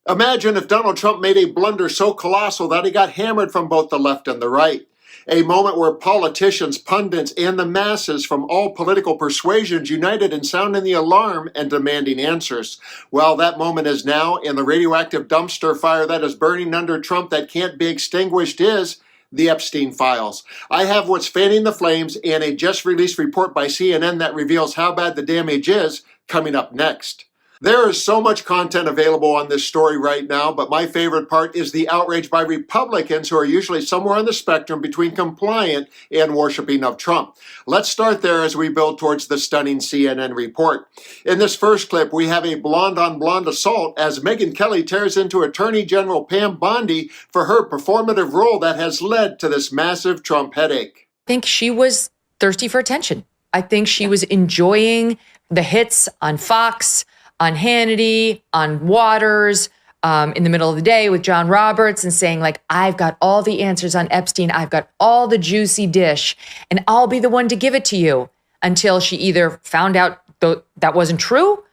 Imagine if Donald Trump made a blunder so colossal that he got hammered from both the left and the right. A moment where politicians, pundits, and the masses from all political persuasions united in sounding the alarm and demanding answers. Well, that moment is now, and the radioactive dumpster fire that is burning under Trump that can't be extinguished is the Epstein files. I have what's fanning the flames and a just-released report by CNN that reveals how bad the damage is coming up next. There is so much content available on this story right now, but my favorite part is the outrage by Republicans who are usually somewhere on the spectrum between compliant and worshiping of Trump. Let's start there as we build towards the stunning CNN report. In this first clip, we have a blonde-on-blonde assault as Megyn Kelly tears into Attorney General Pam Bondi for her performative role that has led to this massive Trump headache. I think she was thirsty for attention. I think she was enjoying the hits on Fox, on Hannity, on Waters, in the middle of the day with John Roberts and saying like, I've got all the answers on Epstein. I've got all the juicy dish and I'll be the one to give it to you, until she either found out that wasn't true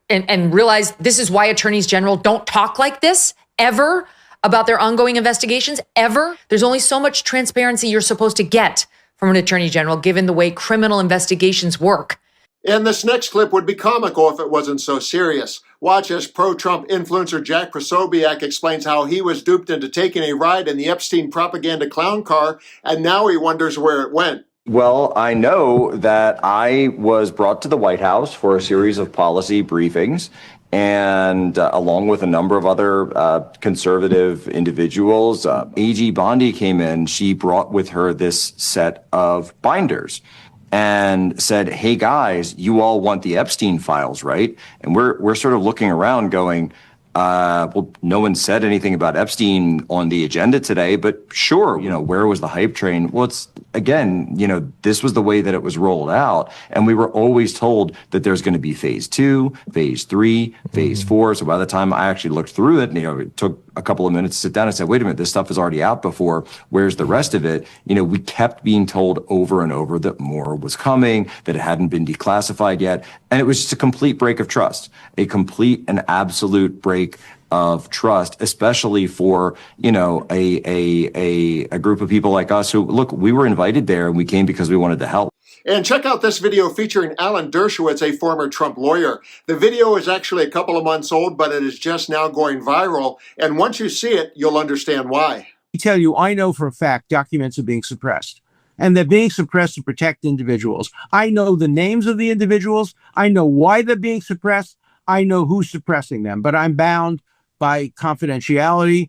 and realized this is why attorneys general don't talk like this ever about their ongoing investigations ever. There's only so much transparency you're supposed to get from an attorney general given the way criminal investigations work. And this next clip would be comical if it wasn't so serious. Watch as pro-Trump influencer Jack Posobiec explains how he was duped into taking a ride in the Epstein propaganda clown car, and now he wonders where it went. Well, I know that I was brought to the White House for a series of policy briefings, and along with a number of other conservative individuals, AG Bondi came in. She brought with her this set of binders and said, hey guys, you all want the Epstein files, right? And we're sort of looking around going, well, no one said anything about Epstein on the agenda today, but sure, where was the hype train? Well, it's, again, this was the way that it was rolled out. And we were always told that there's going to be phase 2, phase 3, phase 4. So by the time I actually looked through it, it took a couple of minutes to sit down and say, wait a minute, this stuff is already out before. Where's the rest of it? We kept being told over and over that more was coming, that it hadn't been declassified yet. And it was just a complete break of trust, a complete and absolute break of trust, especially for, a group of people like us who, look, we were invited there and we came because we wanted to help. And check out this video featuring Alan Dershowitz, a former Trump lawyer. The video is actually a couple of months old, but it is just now going viral. And once you see it, you'll understand why. I tell you, I know for a fact documents are being suppressed. And they're being suppressed to protect individuals. I know the names of the individuals. I know why they're being suppressed. I know who's suppressing them. But I'm bound by confidentiality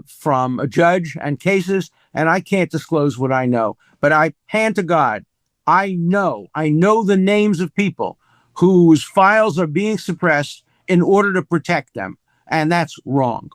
from a judge and cases, and I can't disclose what I know. But I hand to God, I know the names of people whose files are being suppressed in order to protect them. And that's wrong.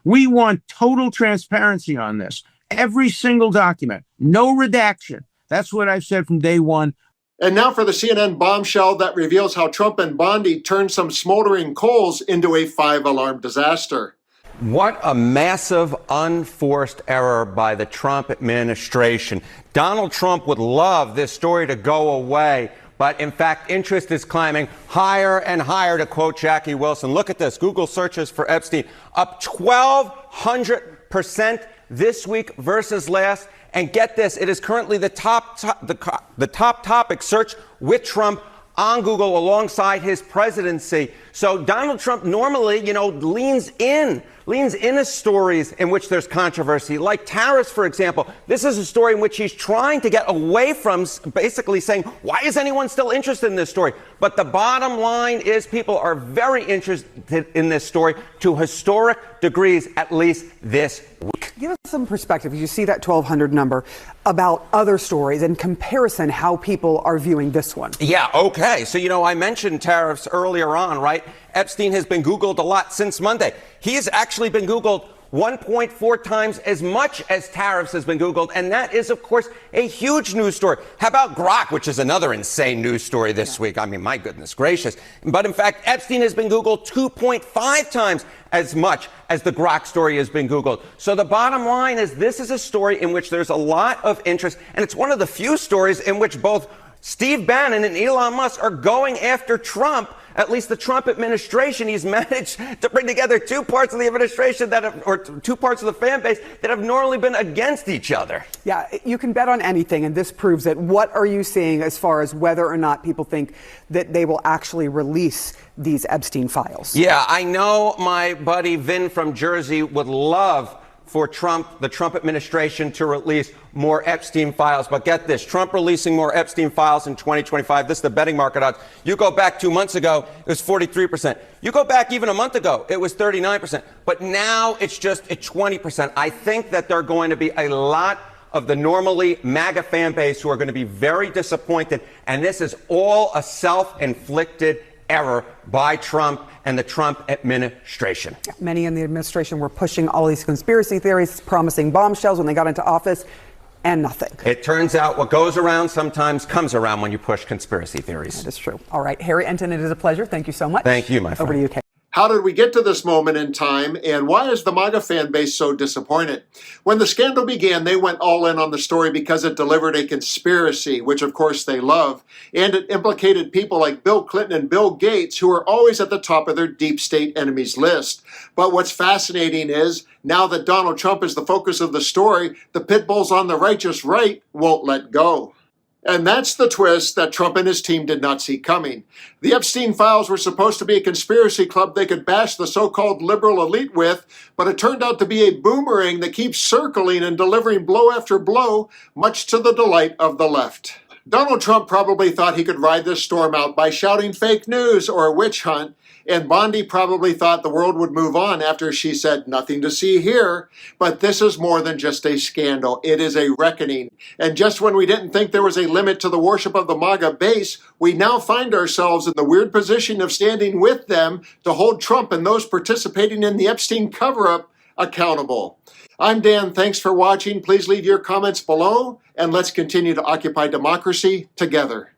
We want total transparency on this. Every single document, no redaction. That's what I've said from day one. And now for the CNN bombshell that reveals how Trump and Bondi turned some smoldering coals into a 5-alarm disaster. What a massive, unforced error by the Trump administration. Donald Trump would love this story to go away, but in fact, interest is climbing higher and higher, to quote Jackie Wilson. Look at this. Google searches for Epstein up 1,200% this week versus last. And get this, it is currently the top topic search with Trump on Google alongside his presidency. So Donald Trump normally, leans in stories in which there's controversy, like tariffs, for example. This is a story in which he's trying to get away from, basically saying, why is anyone still interested in this story? But the bottom line is people are very interested in this story to historic degrees, at least this week. Give us some perspective. You see that 1,200 number about other stories in comparison, how people are viewing this one. Yeah, okay. So, I mentioned tariffs earlier on, right? Epstein has been Googled a lot since Monday. He has actually been Googled 1.4 times as much as tariffs has been Googled. And that is, of course, a huge news story. How about Grok, which is another insane news story this week? I mean, my goodness gracious. But in fact, Epstein has been Googled 2.5 times as much as the Grok story has been Googled. So the bottom line is this is a story in which there's a lot of interest. And it's one of the few stories in which both Steve Bannon and Elon Musk are going after Trump At least the Trump administration, he's managed to bring together two parts of the administration or two parts of the fan base that have normally been against each other. Yeah, you can bet on anything, and this proves it. What are you seeing as far as whether or not people think that they will actually release these Epstein files? Yeah, I know my buddy Vin from Jersey would love for the Trump administration to release more Epstein files. But get this, Trump releasing more Epstein files in 2025. This is the betting market odds. You go back 2 months ago, it was 43%. You go back even a month ago, it was 39%. But now it's just at 20%. I think that there are going to be a lot of the normally MAGA fan base who are going to be very disappointed. And this is all a self-inflicted error by Trump and the Trump administration. Many in the administration were pushing all these conspiracy theories, promising bombshells when they got into office, and nothing. It turns out what goes around sometimes comes around when you push conspiracy theories. That is true. All right, Harry Enton, it is a pleasure. Thank you so much. Thank you, my friend. Over to you, Kate. How did we get to this moment in time, and why is the MAGA fan base so disappointed? When the scandal began, they went all in on the story because it delivered a conspiracy, which of course they love, and it implicated people like Bill Clinton and Bill Gates, who are always at the top of their deep state enemies list. But what's fascinating is, now that Donald Trump is the focus of the story, the pit bulls on the righteous right won't let go. And that's the twist that Trump and his team did not see coming. The Epstein files were supposed to be a conspiracy club they could bash the so-called liberal elite with, but it turned out to be a boomerang that keeps circling and delivering blow after blow, much to the delight of the left. Donald Trump probably thought he could ride this storm out by shouting fake news or a witch hunt, and Bondi probably thought the world would move on after she said nothing to see here. But this is more than just a scandal. It is a reckoning. And just when we didn't think there was a limit to the worship of the MAGA base, we now find ourselves in the weird position of standing with them to hold Trump and those participating in the Epstein cover-up accountable. I'm Dan. Thanks for watching. Please leave your comments below, and let's continue to occupy democracy together.